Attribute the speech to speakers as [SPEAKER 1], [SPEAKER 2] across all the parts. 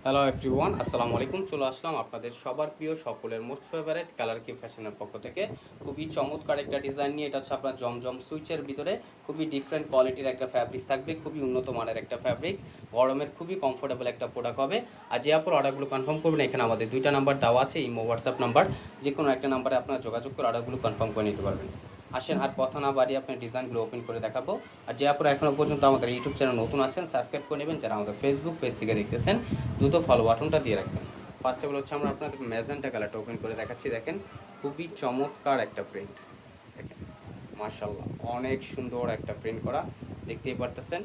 [SPEAKER 1] Hello everyone, আসসালামু আলাইকুম। চলে আসলাম আপনাদের সবার প্রিয় সকলের মোস্ট ফেভারিট কালার কি ফ্যাশনের পক্ষ থেকে খুবই চমৎকার একটা ডিজাইন নিয়ে। এটা হচ্ছে আপনার জমজম সুইচের ভিতরে খুবই ডিফারেন্ট কোয়ালিটির একটা ফ্যাব্রিক্স থাকবে, খুবই উন্নত মানের একটা ফ্যাব্রিক্স, গরমের খুবই কমফোর্টেবল একটা প্রোডাক্ট হবে। আর যে আপনার অর্ডারগুলো কনফার্ম করবেন, এখানে আমাদের দুইটা নাম্বার দেওয়া আছে, ইমো হোয়াটসঅ্যাপ নাম্বার, যে কোনো একটা নাম্বারে আপনারা যোগাযোগ করে অর্ডারগুলো কনফার্ম করে নিতে পারবেন। আসেন আর কথা না বাড়িয়ে আপনার ডিজাইনগুলো ওপেন করে দেখাবো। আর যে আপনারা এখনও পর্যন্ত আমাদের ইউটিউব চ্যানেল নতুন আছেন, সাবস্ক্রাইব করে নেবেন। যারা আমাদের ফেসবুক পেজ থেকে দেখতেছেন, দ্রুত ফলো বাটনটা দিয়ে রাখবেন। ফার্স্ট অফ অল হচ্ছে আমরা আপনাদের ম্যাজেন্টা কালারটা ওপেন করে দেখাচ্ছি। দেখেন খুবই চমৎকার একটা প্রিন্ট, দেখেন মাশাআল্লাহ অনেক সুন্দর একটা প্রিন্ট করা, দেখতেই পারতেছেন।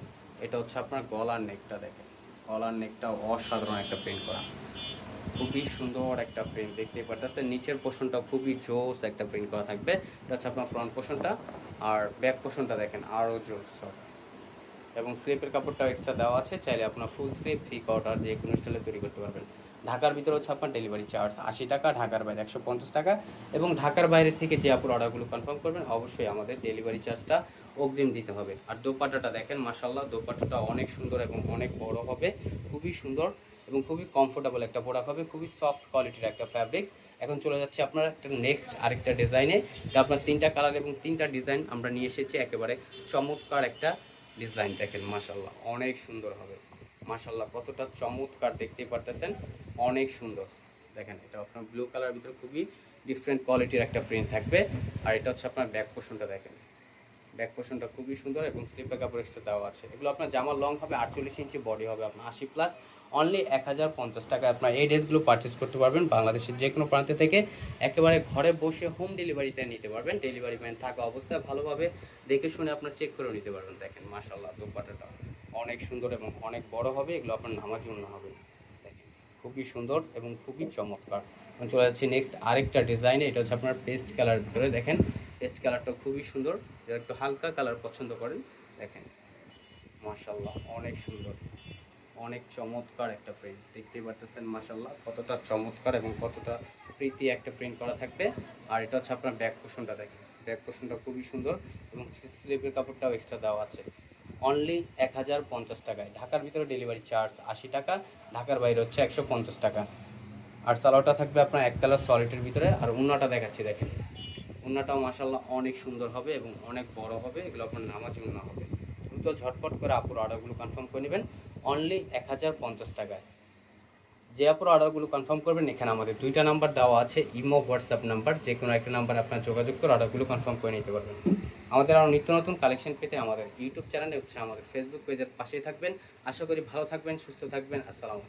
[SPEAKER 1] এটা হচ্ছে আপনার গলার নেকটা, দেখেন গলার নেকটা অসাধারণ একটা প্রিন্ট করা, খুবই সুন্দর একটা প্রিন্ট দেখতেই পারতেছেন। নিচের পোর্শনটা খুবই জোস একটা প্রিন্ট করা থাকবে। এটা হচ্ছে আপনার ফ্রন্ট পোর্শনটা, আর ব্যাক পোর্শনটা দেখেন আরও জোস, এবং স্লিপের কাপড়টাও এক্সট্রা দেওয়া আছে। চাইলে আপনার ফুল স্লিপ, থ্রি কোয়ার্টার যে কোনো স্টাইলে তৈরি করতে পারবেন। ঢাকার ভিতরে হচ্ছে আপনার ডেলিভারি চার্জ 80 টাকা, ঢাকার বাইরে 150 টাকা। এবং ঢাকার বাইরে থেকে যে আপনার অর্ডারগুলো কনফার্ম করবেন, অবশ্যই আমাদের ডেলিভারি চার্জটা অগ্রিম দিতে হবে। আর দোপাট্টাটা দেখেন মাশাআল্লাহ, দোপাট্টাটা অনেক সুন্দর এবং অনেক বড় হবে, খুবই সুন্দর এবং খুবই কমফোর্টেবল একটা প্রোডাক্ট হবে, খুবই সফট কোয়ালিটির একটা ফ্যাব্রিক্স। এখন চলে যাচ্ছে আপনার একটা নেক্সট আরেকটা ডিজাইনে। এটা আপনার তিনটা কালার এবং তিনটা ডিজাইন আমরা নিয়ে এসেছি, একেবারে চমৎকার একটা ডিজাইন। দেখেন মাশাআল্লাহ অনেক সুন্দর হবে, মাশাআল্লাহ কতটা চমৎকার দেখতেই পারতেছেন, অনেক সুন্দর। দেখেন এটা আপনার ব্লু কালার ভিতরে খুবই ডিফারেন্ট কোয়ালিটির একটা প্রিন্ট থাকবে। আর এটা হচ্ছে আপনার ব্যাক পোর্শনটা, দেখেন ব্যাক পোর্শনটা খুবই সুন্দর এবং স্লিপের কাপড় এক্সট্রা দেওয়া আছে। এগুলো আপনার জামার লং হবে 48 ইঞ্চি, বডি হবে আপনার 80+। অনলি 1050 টাকায় আপনার এই ড্রেসগুলো পারচেস করতে পারবেন বাংলাদেশের যে কোনো প্রান্ত থেকে, একেবারে ঘরে বসে হোম ডেলিভারিতে নিতে পারবেন। ডেলিভারি ম্যান থাকা অবস্থায় ভালোভাবে দেখে শুনে আপনার চেক করে নিতে পারবেন। দেখেন মাশাআল্লাহ দোপাট্টাটা অনেক সুন্দর এবং অনেক বড় হবে, এগুলো আপনার নামাজি ওড়না হবে। দেখেন খুবই সুন্দর এবং খুবই চমৎকার। চলে যাচ্ছি নেক্সট আরেকটা ডিজাইনে। এটা হচ্ছে আপনার পেস্ট কালার ভিতরে, দেখেন পেস্ট কালারটা খুবই সুন্দর, যারা একটু হালকা কালার পছন্দ করেন, দেখেন মাশাআল্লাহ অনেক সুন্দর, অনেক চমৎকার একটা প্রিন্ট দেখতেই পারতেছেন। মাশাআল্লাহ কতটা চমৎকার এবং কতটা প্রীতি একটা প্রিন্ট করা থাকবে। আর এটা হচ্ছে আপনার ব্যাক পোর্শনটা, দেখেন ব্যাক পোর্শনটা খুবই সুন্দর এবং স্লিপের কাপড়টাও এক্সট্রা দেওয়া আছে। অনলি 1050 টাকায়, ঢাকার ভিতরে ডেলিভারি চার্জ 80 টাকা, ঢাকার বাইরে হচ্ছে 150 টাকা। আর সালোয়ারটা থাকবে আপনার এক কালার সলিডের ভিতরে। আর উন্নাটা দেখাচ্ছি, দেখেন উন্নাটাও মাশাআল্লাহ অনেক সুন্দর হবে এবং অনেক বড় হবে, এগুলো আপনার নামাজি উন্না হবে। দ্রুত ঝটপট করে আপুর অর্ডারগুলো কনফার্ম করে নেবেন অনলি 1050 টাকায়। যে আপুর অর্ডারগুলো কনফার্ম করবেন, এখানে আমাদের দুইটা নাম্বার দেওয়া আছে, ইমো হোয়াটসঅ্যাপ নাম্বার, যে কোনো একটা নাম্বারে আপনার যোগাযোগ করে অর্ডারগুলো কনফার্ম করে নিতে পারবেন। আমাদের আরও নিত্য নতুন কালেকশন পেতে আমাদের ইউটিউব চ্যানেলে হচ্ছে আমাদের ফেসবুক পেজের পাশেই থাকবেন। আশা করি ভালো থাকবেন, সুস্থ থাকবেন। আসসালামু আলাইকুম।